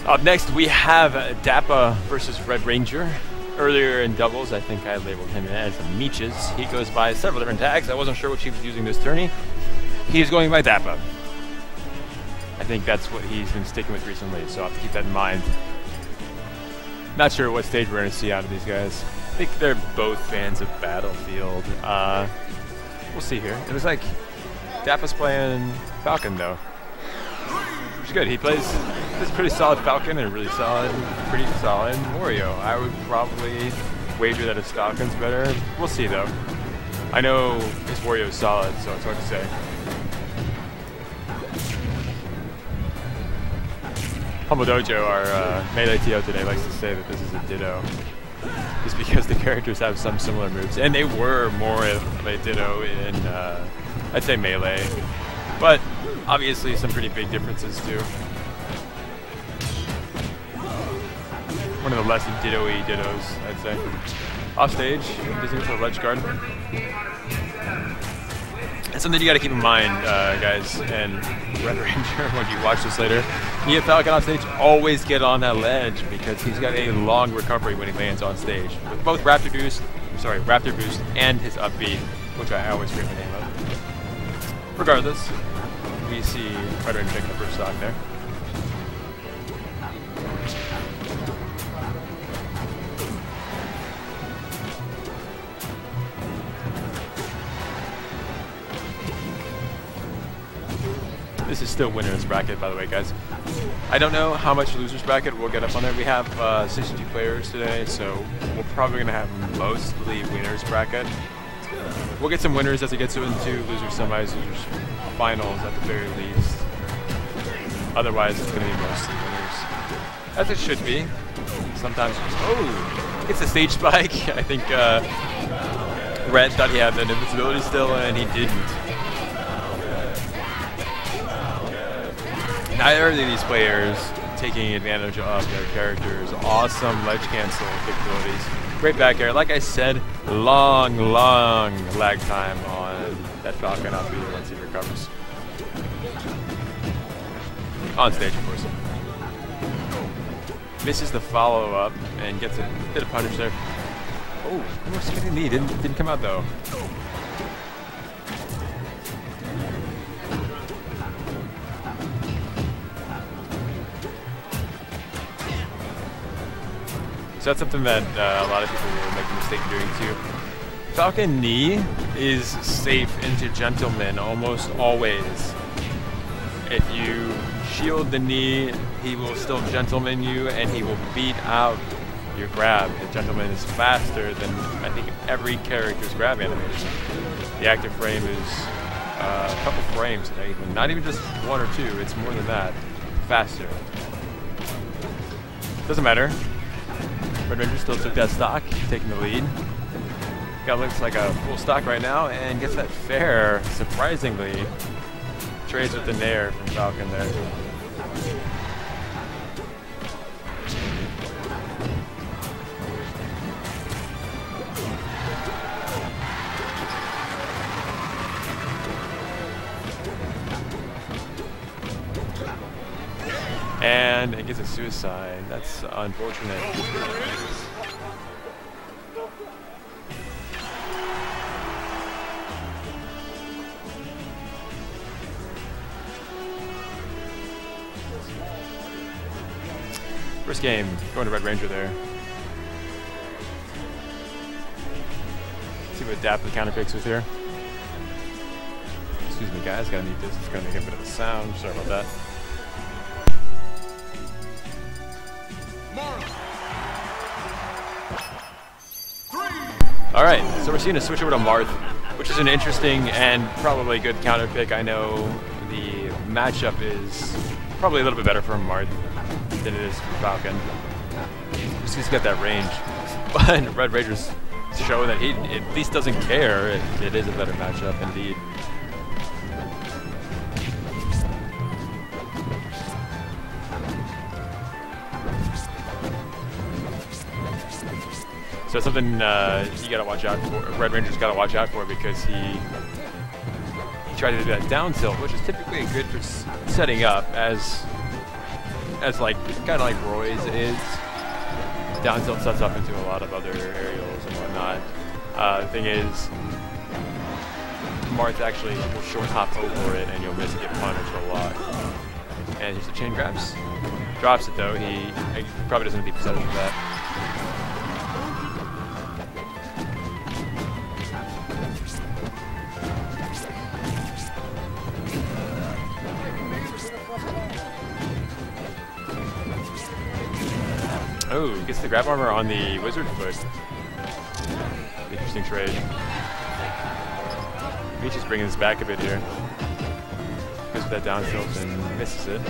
Up next, we have Dappah versus RedRanger. Earlier in doubles, I think I labeled him as Meeches. He goes by several different tags. I wasn't sure which he was using this tourney. He's going by Dappah. I think that's what he's been sticking with recently, so I'll have to keep that in mind. Not sure what stage we're going to see out of these guys. I think they're both fans of Battlefield. We'll see here. It was like Dappah's playing Falcon, though. Which is good. He plays this pretty solid Falcon and a really solid, pretty solid Wario. I would probably wager that his Falcon's better. We'll see, though. I know his Wario's solid, so it's hard to say. Humble Dojo, our Melee TO today, likes to say that this is a Ditto. Just because the characters have some similar moves. And they were more of a Ditto in, I'd say, Melee. But obviously some pretty big differences, too. One of the less Ditto-y Dittos, I'd say. Off stage, using it for a ledge guard. That's something you gotta keep in mind, guys, and RedRanger, when you watch this later. You get Falcon on stage, always get on that ledge, because he's got a long recovery when he lands on stage. With both Raptor Boost and his up B, which I always forget the name of. Regardless, we see RedRanger taking the first stock there. This is still winner's bracket, by the way, guys. I don't know how much loser's bracket we'll get up on there. We have 62 players today, so we're probably going to have mostly winner's bracket. We'll get some winners as it gets into losers, semis, losers, finals at the very least. Otherwise, it's going to be mostly winners. As it should be. Sometimes, oh, it's a stage spike. I think Red thought he had an invincibility still, and he didn't. Neither of these players taking advantage of their characters' awesome ledge cancel capabilities. Great back air. Like I said, long lag time on that Falcon up either once he recovers. On stage, of course. Misses the follow-up and gets a bit of punish there. Oh, almost getting the knee. Didn't come out, though. So that's something that a lot of people will make a mistake in doing too. Falcon knee is safe into gentleman almost always. If you shield the knee, he will still gentleman you and he will beat out your grab. The gentleman is faster than I think every character's grab animation. The active frame is a couple frames, not even just one or two, it's more than that. Faster. Doesn't matter. RedRanger still took that stock, taking the lead. Got looks like a full stock right now and gets that fair, surprisingly. Trades with the nair from Falcon there. And it gets a suicide. That's unfortunate. First game, going to RedRanger there. Let's see what Dappah counter picks with here. Excuse me, guys, gotta mute this. It's gonna make a bit of a sound. Sorry about that. Alright, so we're seeing a switch over to Marth, which is an interesting and probably good counter pick. I know the matchup is probably a little bit better for Marth than it is for Falcon. Just he's got that range. But RedRanger's showing that he at least doesn't care. It is a better matchup indeed. So it's something you gotta watch out for. RedRanger's gotta watch out for because he tried to do that down tilt, which is typically good for setting up, as like kind of like Roy's is. Down tilt sets up into a lot of other aerials and whatnot. The thing is, Marth actually will short hop over it and you'll miss and get punished a lot. And here's the chain grabs. Drops it though. He probably doesn't have the percentage of that. Oh, he gets the grab armor on the wizard foot. Interesting trade. Meech is bringing this back a bit here. Goes with that down tilt and misses it.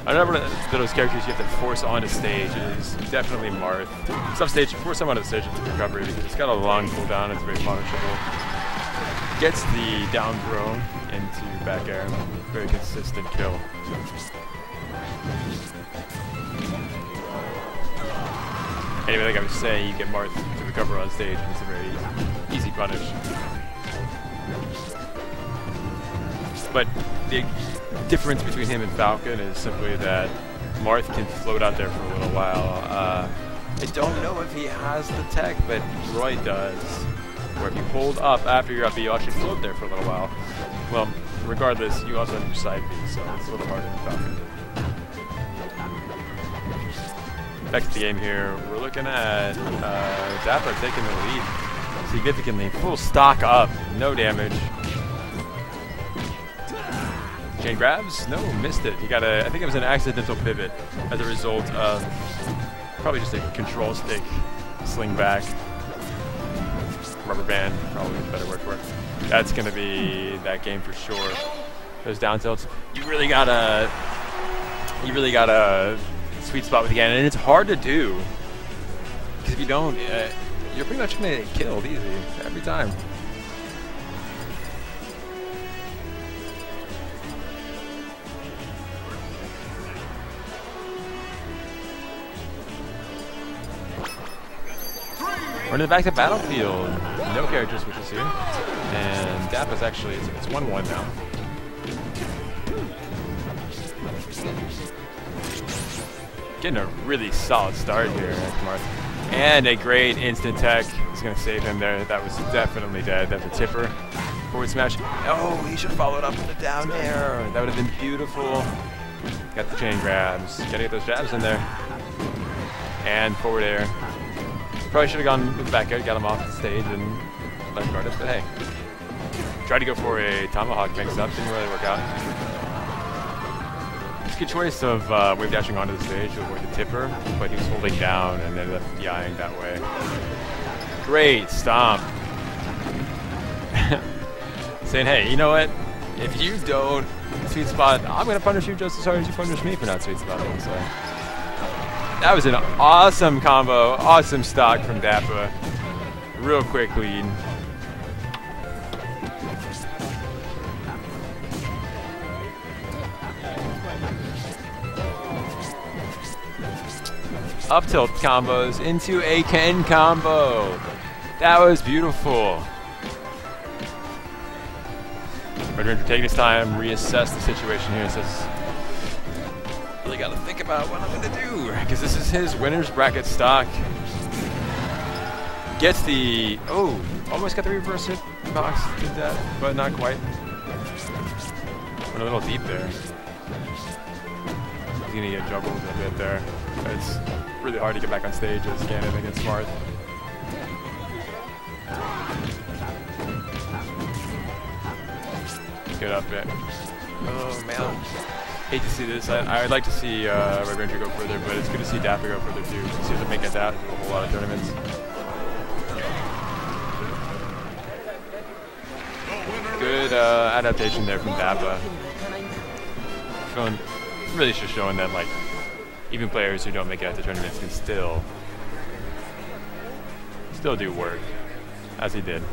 Another one of those characters you have to force onto stage is definitely Marth. Some stage, force him onto the stage with the recovery because it's got a long cooldown, it's very punishable. Gets the down throw into back air. Very consistent kill. Anyway, like I was saying, you get Marth to recover on stage and it's a very easy punish. But the difference between him and Falcon is simply that Marth can float out there for a little while. I don't know if he has the tech, but Roy does. Where if you hold up after you're up, you actually float there for a little while. Well, regardless, you also have your side B, so it's a little harder than Falcon. Back to the game here, we're looking at Dappah taking the lead significantly. Full stock up, no damage. Chain grabs? No, missed it. He got a, I think it was an accidental pivot as a result of probably just a control stick sling back. Rubber band, probably a better word for it. That's going to be that game for sure. Those down tilts, you really gotta sweet spot with the cannon, and it's hard to do because if you don't, you're pretty much going to get killed easy every time. We're in the back to battlefield. No character switches here. And Dappah's actually, it's 1-1 now. Getting a really solid start here at Marth. And a great instant tech. He's going to save him there. That was definitely dead. That's a tipper. Forward smash. Oh, he should have followed up with a down air. That would have been beautiful. Got the chain grabs. Got to get those jabs in there. And forward air. Probably should have gone with the back air, got him off the stage and let him guard it, but hey. Tried to go for a tomahawk mix up, didn't really work out. It's a good choice of wave dashing onto the stage to avoid the tipper, but he was holding down and ended up DIing that way. Great stomp. Saying, hey, you know what? If you don't sweet spot, I'm going to punish you just as hard as you punish me for not sweet spotting, so. That was an awesome combo, awesome stock from Dappah. Real quick lead. Up tilt combos into a Ken combo. That was beautiful. RedRanger taking his time, reassess the situation here. Says, really got to think about what I'm going to do because this is his winner's bracket stock. Gets the, oh, almost got the reverse hit box, did that, but not quite. Went a little deep there. He's going to get juggled a bit there. It's really hard to get back on stage as Ganon against Marth. Good up bit. Oh man. Hate to see this. I'd like to see RedRanger go further, but it's good to see Dappah go further too. See if they make it out into a whole lot of tournaments. Good adaptation there from Dappah. Really just showing that like even players who don't make it out to tournaments can still do work, as he did.